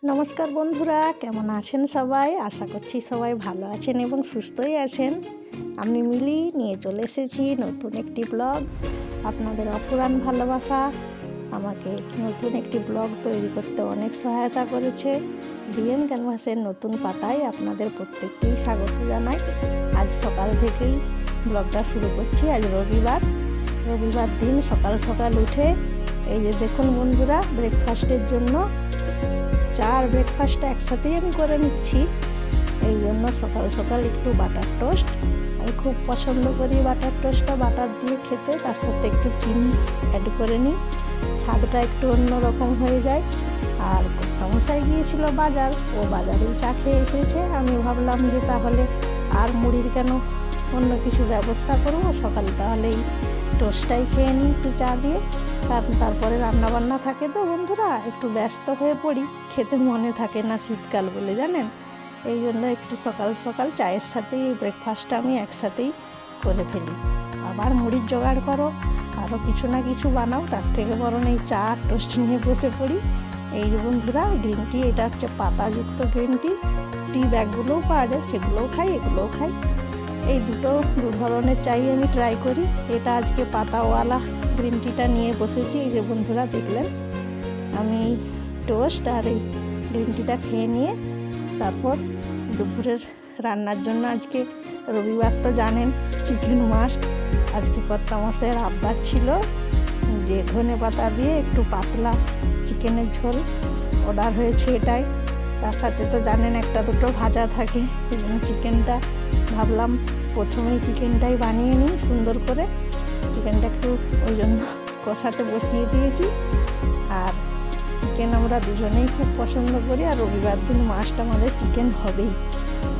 নমস্কার বন্ধুরা, কেমন আছেন সবাই? আশা করছি সবাই ভালো আছেন এবং সুস্থই আছেন। আমি মিলি নিয়ে চলে এসেছি নতুন একটি ব্লগ। আপনাদের অফুরান ভালোবাসা আমাকে নতুন একটি ব্লগ তৈরি করতে অনেক সহায়তা করেছে। বিএন ক্যানভাসের নতুন পাতায় আপনাদের প্রত্যেককেই স্বাগত জানাই। আজ সকাল থেকেই ব্লগটা শুরু করছি। আজ রবিবার দিন সকাল সকাল উঠে এই যে দেখুন বন্ধুরা, ব্রেকফাস্টের জন্য চা আর ব্রেকফাস্টটা একসাথেই আমি করে নিচ্ছি। এই জন্য সকাল সকাল একটু বাটার টোস্ট, আমি খুব পছন্দ করি বাটার টোস্টটা বাটার দিয়ে খেতে, তার সাথে একটু চিনি অ্যাড করে নিই, স্বাদটা একটু অন্যরকম হয়ে যায়। আর কর্তামশাই গিয়েছিল বাজার, ও বাজারেই চা খেয়ে এসেছে। আমি ভাবলাম যে তাহলে আর মুড়ির কেন, অন্য কিছু ব্যবস্থা করবো, সকালে তাহলে এই টোস্টটাই খেয়ে নিই একটু চা দিয়ে। তারপরে রান্নাবান্না থাকে তো বন্ধুরা, একটু ব্যস্ত হয়ে পড়ি, খেতে মনে থাকে না শীতকাল বলে জানেন। এই জন্য একটু সকাল সকাল চায়ের সাথেই এই ব্রেকফাস্টটা আমি একসাথেই করে ফেলি। আবার মুড়ির জোগাড় করো, আরও কিছু না কিছু বানাও, তার থেকে বরং এই চা টোস্ট নিয়ে বসে পড়ি। এই যে বন্ধুরা, গ্রিন টি, এটা হচ্ছে পাতাযুক্ত গ্রিন টি। টি ব্যাগগুলোও পাওয়া যায়, সেগুলোও খাই, এগুলোও খাই। এই দু ধরনের চাই আমি ট্রাই করি। এটা আজকে পাতাওয়ালা গ্রিন টিটা নিয়ে বসেছি। এই যে বন্ধুরা দেখলেন, আমি টোস্ট আর এই গ্রিন টিটা খেয়ে নিয়ে তারপর দুপুরের রান্নার জন্য, আজকে রবিবার তো জানেন চিকেন মাস্ট। আজকে কর্তামশাইয়ের আবদার ছিল যে ধনেপাতা দিয়ে একটু পাতলা চিকেনের ঝোল অর্ডার হয়েছে এটাই। তার সাথে তো জানেন একটা দুটো ভাজা থাকে, এই জন্য চিকেনটা ভাবলাম প্রথমেই চিকেনটাই বানিয়ে নিই সুন্দর করে। চিকেনটা একটু ওই জন্য কষাতে বসিয়ে দিয়েছি। আর চিকেন আমরা দুজনেই খুব পছন্দ করি, আর রবিবার দিন মাস্ট আমাদের চিকেন হবেই।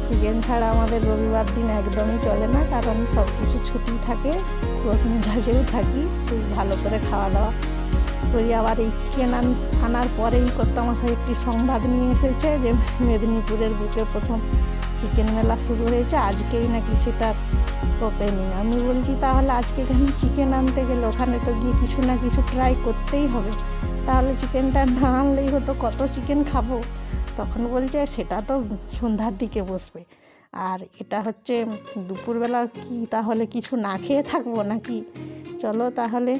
চিকেন ছাড়া আমাদের রবিবার দিন একদমই চলে না, কারণ সব কিছু ছুটি থাকে, খোঁজ মেজাজেও থাকি, খুব ভালো করে খাওয়া দাওয়া করি। আবার এই চিকেন আনার পরেই কর্তামশাই একটি সংবাদ নিয়ে এসেছে যে মেদিনীপুরের বুকে প্রথম চিকেন মেলা শুরু হয়েছে, আজকেই নাকি সেটার ওপেনিং। আমি বলছি তাহলে আজকে কেন চিকেন আনতে গেলে, ওখানে তো গিয়ে কিছু না কিছু ট্রাই করতেই হবে, তাহলে চিকেনটা না আনলেই হতো, কত চিকেন খাবো। তখন বলছে সেটা তো সন্ধ্যার দিকে বসবে, আর এটা হচ্ছে দুপুরবেলা, কি তাহলে কিছু না খেয়ে থাকবো নাকি? চলো তাহলে।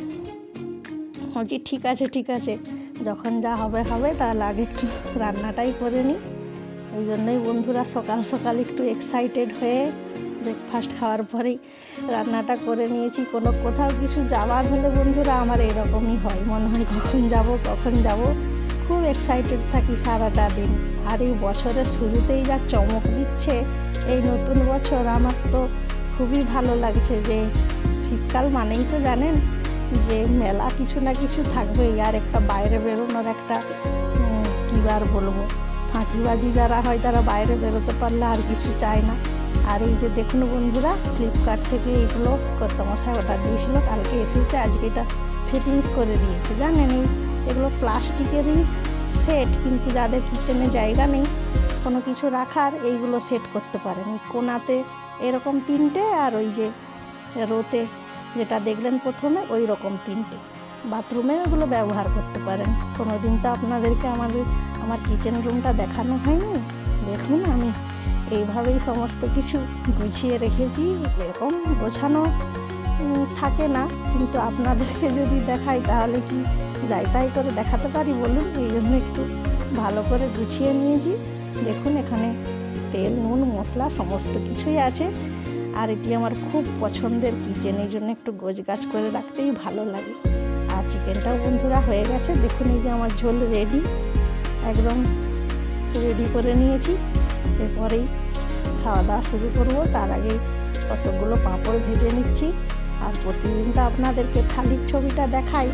বলছি ঠিক আছে, যখন যা হবে হবে, তাহলে আগে একটু রান্নাটাই করে নিই। ওই জন্যই বন্ধুরা সকাল সকাল একটু এক্সাইটেড হয়ে ব্রেকফাস্ট খাওয়ার পরেই রান্নাটা করে নিয়েছি। কোথাও কিছু যাওয়ার হলে বন্ধুরা আমার এরকমই হয়, মনে হয় কখন যাব, খুব এক্সাইটেড থাকি সারাটা দিন। আর এই বছরের শুরুতেই যা চমক দিচ্ছে এই নতুন বছর, আমার তো খুবই ভালো লাগছে। যে শীতকাল মানেই তো জানেন যে মেলা কিছু না কিছু থাকবেই, আর একটা বাইরে বেরোনোর একটা কী বার বলবো, ফাঁকিবাজি যারা হয় তারা বাইরে বেরোতে পারলে আর কিছু চায় না। আর এই যে দেখুন বন্ধুরা, ফ্লিপকার্ট থেকে এইগুলো কর্তামশাই অর্ডার দিয়েছিল, কালকে এসেছে, আজকে এটা ফিটিংস করে দিয়েছে। জানেন এগুলো প্লাস্টিকেরই সেট, কিন্তু যাদের কিচেনে জায়গা নেই কোনো কিছু রাখার, এইগুলো সেট করতে পারেন। এই কোনাতে এরকম তিনটে, আর ওই যে রোতে যেটা দেখলেন প্রথমে ওই রকম তিনটে, বাথরুমে ওগুলো ব্যবহার করতে পারেন। কোনো দিন তো আপনাদেরকে আমার কিচেন রুমটা দেখানো হয়নি। দেখুন আমি এইভাবেই সমস্ত কিছু গুছিয়ে রেখেছি। এরকম গোছানো থাকে না, কিন্তু আপনাদেরকে যদি দেখাই তাহলে কি যাই তাই করে দেখাতে পারি বলুন? এই জন্য একটু ভালো করে গুছিয়ে নিয়েছি। দেখুন এখানে তেল, নুন, মশলা সমস্ত কিছুই আছে। আর এটি আমার খুব পছন্দের কিচেন, এই জন্য একটু গোছগাছ করে রাখতেই ভালো লাগে। আর চিকেনটাও বন্ধুরা হয়ে গেছে, দেখুন এই যে আমার ঝোল রেডি, একদম রেডি করে নিয়েছি। এরপরেই খাওয়া দাওয়া শুরু করবো। তার আগেই কতগুলো পাঁপড় ভেজে নিচ্ছি। আর প্রতিদিন তো আপনাদেরকে থালির ছবিটা দেখাই,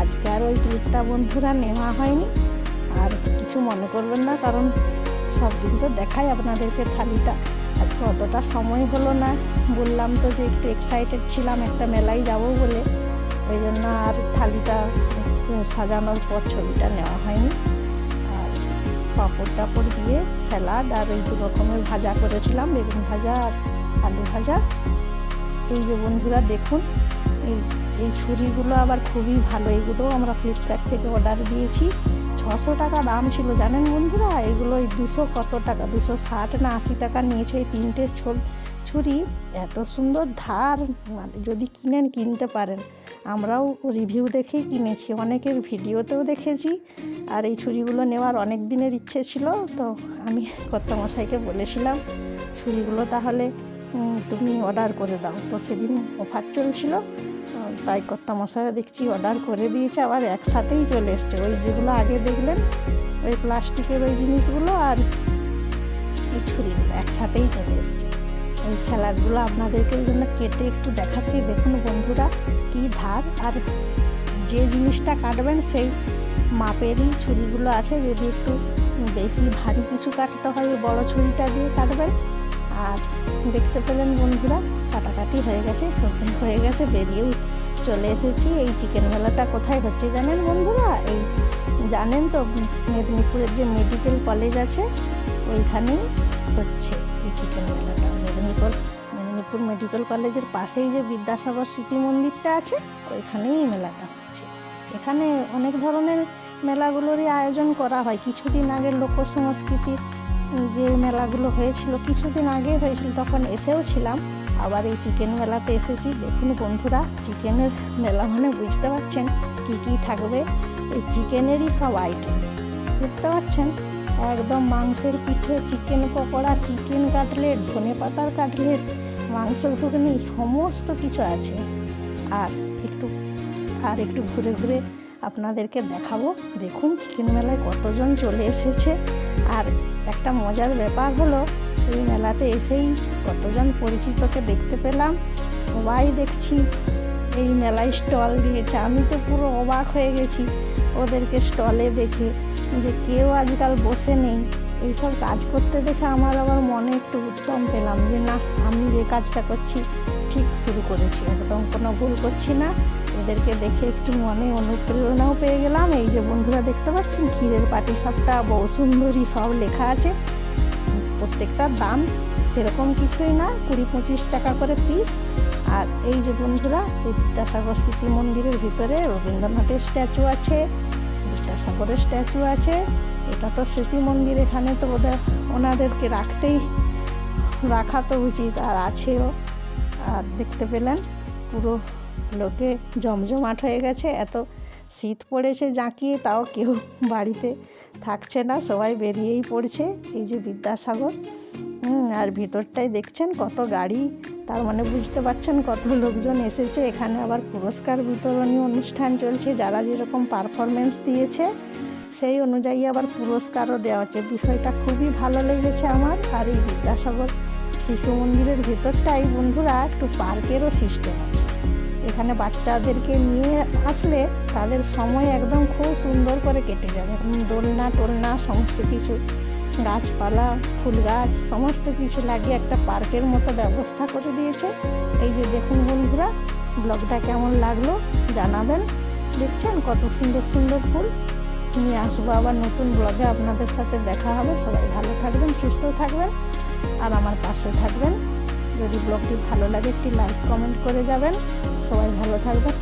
আজকে আর ওই ক্লিপটা বন্ধুরা নেওয়া হয়নি। আর কিছু মনে করবেন না, কারণ সব দিন তো দেখাই আপনাদেরকে থালিটা। আজকে অতটা সময় হলো না, বললাম তো যে একটু এক্সাইটেড ছিলাম একটা মেলায় যাব বলে, ওই জন্য আর থালিটা সাজানোর পর ছবিটা নেওয়া হয়নি। আর পাঁপড় টাপড় দিয়ে স্যালাড আর এই দু রকমের ভাজা করেছিলাম, বেগুন ভাজা আর আলু ভাজা। এই যে বন্ধুরা দেখুন, এই ছুরিগুলো আবার খুবই ভালো, এগুলো আমরা ফ্লিপকার্ট থেকে অর্ডার দিয়েছি। 6 600 টাকা দাম ছিল জানেন বন্ধুরা। এগুলো এই 200 কত টাকা, 260 না 80 টাকা নিয়েছে এই 3টে ছুরি। এত সুন্দর ধার, মানে যদি কিনতে পারেন। আমরাও রিভিউ দেখেই কিনেছি, অনেকের ভিডিওতেও দেখেছি। আর এই ছুরিগুলো নেওয়ার অনেক দিনের ইচ্ছে ছিল, তো আমি কর্তামশাইকে বলেছিলাম ছুরিগুলো তাহলে তুমি অর্ডার করে দাও। তো সেদিন অফার চলছিল, তাই কর্তামশাইও দেখছি অর্ডার করে দিয়েছে, আবার একসাথেই চলে এসছে। ওই যেগুলো আগে দেখলেন ওই প্লাস্টিকের ওই জিনিসগুলো আর এই ছুরিগুলো একসাথেই চলে এসছে। এই স্যালাডগুলো আপনাদেরকে ওই জন্য কেটে একটু দেখাচ্ছি। দেখুন বন্ধুরা কী ধার, আর যে জিনিসটা কাটবেন সেই মাপেরই ছুরিগুলো আছে। যদি একটু বেশি ভারী কিছু কাটতে হয় বড় ছুরিটা দিয়ে কাটবেন। আর দেখতে পেলেন বন্ধুরা কাটাকাটি হয়ে গেছে, সন্ধে হয়ে গেছে, বেরিয়েও চলে এসেছি। এই চিকেন মেলাটা কোথায় হচ্ছে জানেন বন্ধুরা? এই জানেন তো মেদিনীপুরের যে মেডিকেল কলেজ আছে ওইখানেই হচ্ছে এই চিকেন মেলাটা। মেদিনীপুর মেডিকেল কলেজের পাশেই যে বিদ্যাসাগর স্মৃতি মন্দিরটা আছে ওইখানেই এই মেলাটা হচ্ছে। এখানে অনেক ধরনের মেলাগুলোরই আয়োজন করা হয়। কিছুদিন আগে লোক সংস্কৃতির যে মেলাগুলো হয়েছিল, কিছুদিন আগে হয়েছিল, তখন এসেও ছিলাম। আবার এই চিকেন মেলাতে এসেছি। দেখুন বন্ধুরা চিকেনের মেলা মানে বুঝতে পারছেন কি কি থাকবে। এই চিকেনেরই সব আইটেম, বুঝতে পারছেন। একদম মাংসের পিঠে, চিকেন পকোড়া, চিকেন কাটলেট, ধনে পাতার কাটলেট, মাংসের ঘুগনি, সমস্ত কিছু আছে। আর একটু ঘুরে ঘুরে আপনাদেরকে দেখাবো। দেখুন চিকেন মেলায় কতজন চলে এসেছে। আর একটা মজার ব্যাপার হলো এই মেলাতে এসেই কতজন পরিচিতকে দেখতে পেলাম। সবাই দেখছি এই মেলায় স্টল দিয়েছে। আমি তো পুরো অবাক হয়ে গেছি ওদেরকে স্টলে দেখে, যে কেউ আজকাল বসে নেই। এইসব কাজ করতে দেখে আমার আবার মনে একটু উদ্যম পেলাম যে না, আমি যে কাজটা করছি ঠিক শুরু করেছি, একদম কোনো ভুল করছি না। এদেরকে দেখে একটু মনে অনুপ্রেরণাও পেয়ে গেলাম। এই যে বন্ধুরা দেখতে পাচ্ছেন ক্ষীরের পাটিসাপটা, বউ সুন্দরী সব লেখা আছে। প্রত্যেকটার দাম সেরকম কিছুই না, 20-25 টাকা করে পিস। আর এই যে বন্ধুরা এই বিদ্যাসাগর স্মৃতি মন্দিরের ভিতরে রবীন্দ্রনাথের স্ট্যাচু আছে, বিদ্যাসাগরের স্ট্যাচু আছে। এটা তো স্মৃতি মন্দির, এখানে তো ওনাদেরকে রাখা তো উচিত, আর আছেও। আর দেখতে পেলেন পুরো লোকে জমজমাট হয়ে গেছে। এত শীত পড়েছে জাঁকিয়ে, তাও কেউ বাড়িতে থাকছে না, সবাই বেরিয়েই পড়ছে। এই যে বিদ্যাসাগর, আর ভিতরটাই দেখছেন কত গাড়ি, তার মানে বুঝতে পারছেন কত লোকজন এসেছে। এখানে আবার পুরস্কার বিতরণী অনুষ্ঠান চলছে, যারা যেরকম পারফরমেন্স দিয়েছে সেই অনুযায়ী আবার পুরস্কারও দেওয়া হচ্ছে। বিষয়টা খুবই ভালো লেগেছে আমার। আর এই বিদ্যাসাগর শিশু মন্দিরের ভেতরটাই বন্ধুরা একটু পার্কেরও সিস্টেম আছে। এখানে বাচ্চাদেরকে নিয়ে আসলে তাদের সময় একদম খুব সুন্দর করে কেটে যাবে। দোলনা টোলনা সমস্ত কিছু, গাছপালা, ফুল গাছ সমস্ত কিছু লাগিয়ে একটা পার্কের মতো ব্যবস্থা করে দিয়েছে। এই যে দেখুন বন্ধুরা, ব্লগটা কেমন লাগলো জানাবেন। দেখছেন কত সুন্দর সুন্দর ফুল। নিয়ে আসবো আবার নতুন ব্লগে, আপনাদের সাথে দেখা হবে। সবাই ভালো থাকবেন, সুস্থ থাকবেন, আর আমার পাশে থাকবেন। যদি ব্লগটি ভালো লাগে একটি লাইক কমেন্ট করে যাবেন। সবাই ভালো থাকবেন।